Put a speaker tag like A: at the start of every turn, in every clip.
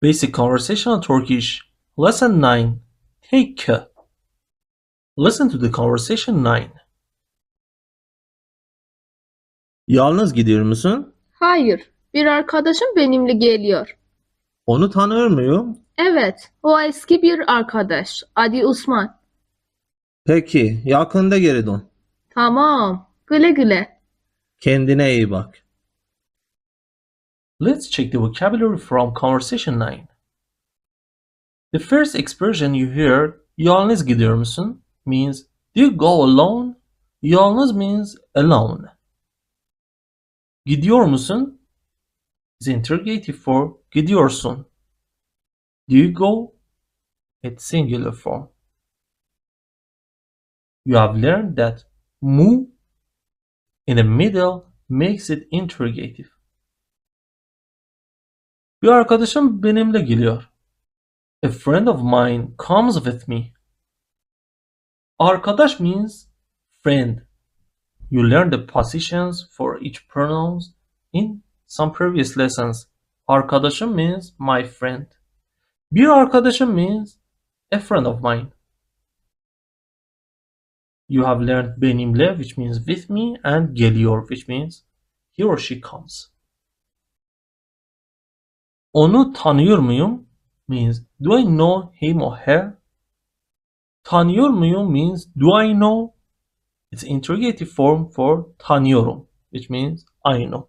A: Basic Conversational Turkish Lesson 9 Take. Listen to the conversation 9. Yalnız gidiyor musun?
B: Hayır, bir arkadaşım benimle geliyor.
A: Onu tanıyor muyum?
B: Evet, o eski bir arkadaş. Adı Osman.
A: Peki, yakında geri dön.
B: Tamam, güle güle.
A: Kendine iyi bak. Let's check the vocabulary from conversation 9. The first expression you hear, yalnız gidiyor musun, means do you go alone? Yalnız means alone. Gidiyor musun is interrogative for gidiyorsun. Do you go? It's singular form. You have learned that mu in the middle makes it interrogative. Bir arkadaşım benimle geliyor. A friend of mine comes with me. Arkadaş means friend. You learned the positions for each pronouns in some previous lessons. Arkadaşım means my friend. Bir arkadaşım means a friend of mine. You have learned benimle, which means with me, and geliyor, which means he or she comes. Onu tanıyor muyum means do I know him or her? Tanıyor muyum means do I know? It's interrogative form for tanıyorum, which means I know.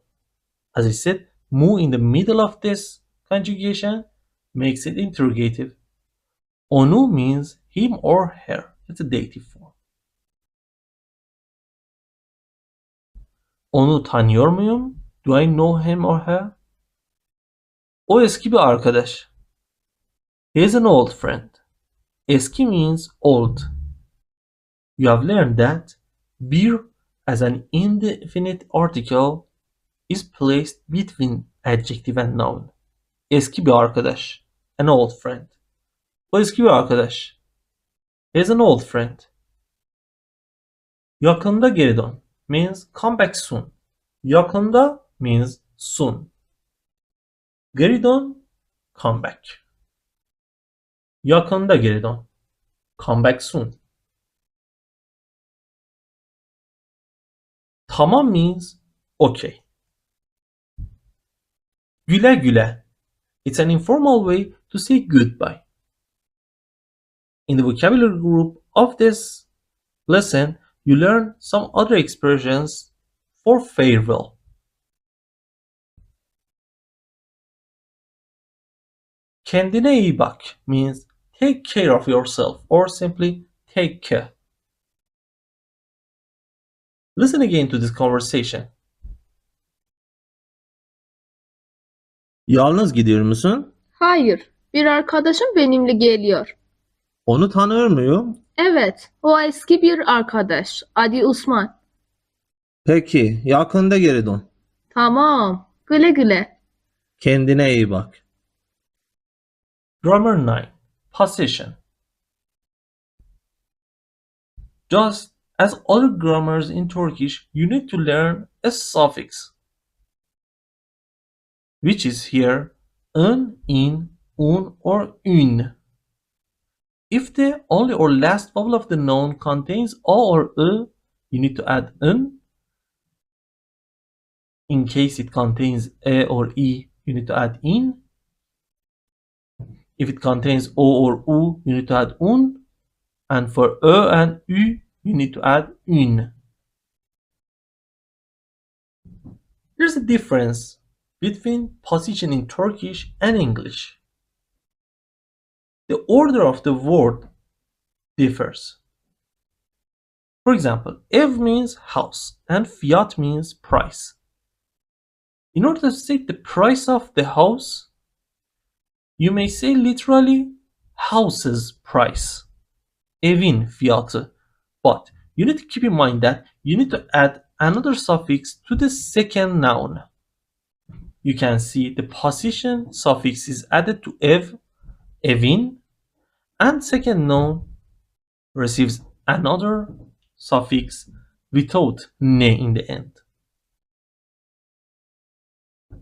A: As I said, mu in the middle of this conjugation makes it interrogative. Onu means him or her. It's a dative form. Onu tanıyor muyum? Do I know him or her? O eski bir arkadaş. He is an old friend. Eski means old. You have learned that bir as an indefinite article is placed between adjective and noun. Eski bir arkadaş. An old friend. O eski bir arkadaş. He is an old friend. Yakında geri dön means come back soon. Yakında means soon. Geri dön, come back. Yakında geri dön. Come back soon. Tamam means okay. Güle güle. It's an informal way to say goodbye. In the vocabulary group of this lesson, you learn some other expressions for farewell. Kendine iyi bak means take care of yourself or simply take care. Listen again to this conversation. Yalnız gidiyor musun?
B: Hayır, bir arkadaşım benimle geliyor.
A: Onu tanıyor muyum?
B: Evet, o eski bir arkadaş. Adı Osman.
A: Peki, yakında geri dön.
B: Tamam, güle güle.
A: Kendine iyi bak. Grammar 9. Position. Just as other grammars in Turkish, you need to learn a suffix, which is here ın, in, un, or ün. If the only or last vowel of the noun contains o or ı, you need to add ın. In case it contains e or e, you need to add in. If it contains o or u, you need to add un. And for ö and ü, you need to add ün. There's a difference between position in Turkish and English. The order of the word differs. For example, ev means house and fiyat means price. In order to state the price of the house, you may say literally house's price, evin fiyatı. But you need to keep in mind that you need to add another suffix to the second noun. You can see the position suffix is added to ev, evin, and second noun receives another suffix without ne in the end.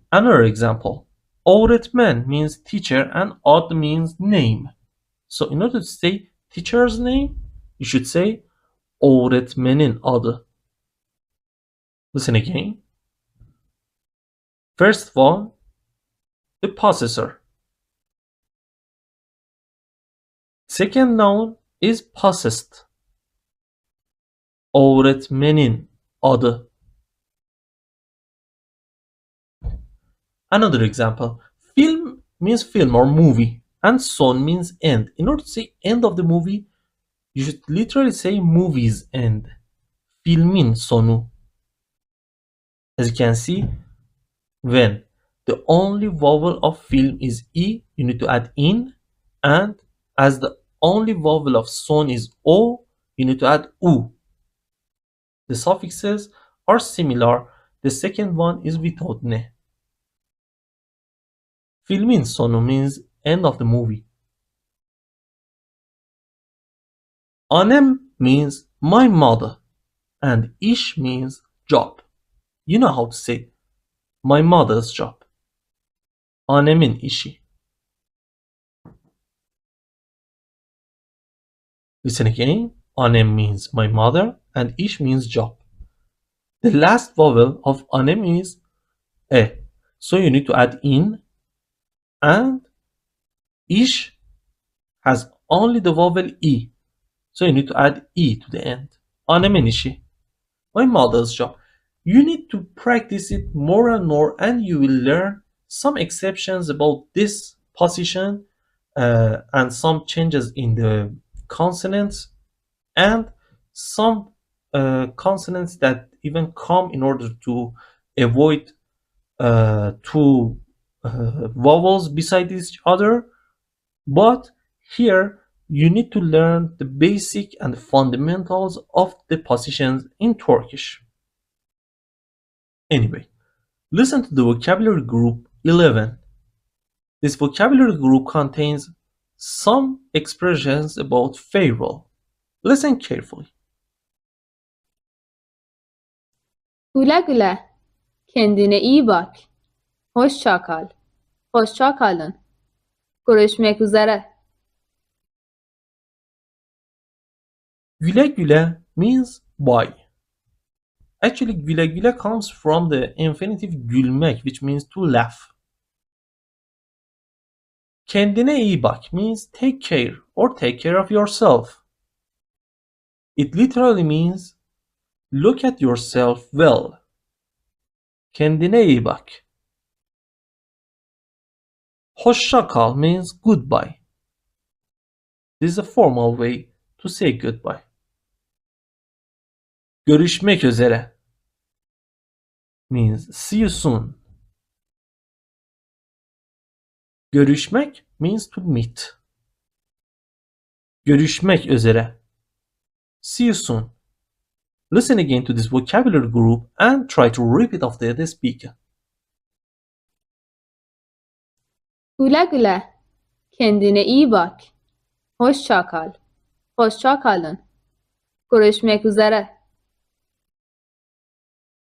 A: Another example. Öğretmen means teacher and ad means name. So in order to say teacher's name, you should say öğretmenin adı. Listen again. First one, the possessor. Second noun is possessed. Öğretmenin adı. Another example. Film means film or movie, and son means end. In order to say end of the movie, you should literally say movie's end. Filmin sonu. As you can see, when the only vowel of film is E, you need to add in, and as the only vowel of son is O, you need to add U. The suffixes are similar. The second one is without ne. Filmin sonu means end of the movie. Annem means my mother, and ish means job. You know how to say my mother's job. Annemin işi. Listen again. Annem means my mother, and ish means job. The last vowel of annem is e, so you need to add in, and ish has only the vowel e, so you need to add e to the end. Annemin işi. My mother's job. You need to practice it more and more, and you will learn some exceptions about this position and some changes in the consonants and some consonants that even come in order to avoid two vowels beside each other. But here you need to learn the basic and fundamentals of the positions in Turkish. Anyway, listen to the vocabulary group 11. This vocabulary group contains some expressions about farewell. Listen carefully.
B: Güle güle. Kendine iyi bak. Hoşça kal. Hoşça kalın. Görüşmek üzere.
A: Güle güle means bye. Actually, güle güle comes from the infinitive gülmek, which means to laugh. Kendine iyi bak means take care or take care of yourself. It literally means look at yourself well. Kendine iyi bak. Hoşça kal means goodbye. This is a formal way to say goodbye. Görüşmek üzere means see you soon. Görüşmek means to meet. Görüşmek üzere. See you soon. Listen again to this vocabulary group and try to repeat after the speaker.
B: Güle güle. Kendine iyi bak. Hoşça kal. Hoşça kalın. Görüşmek üzere.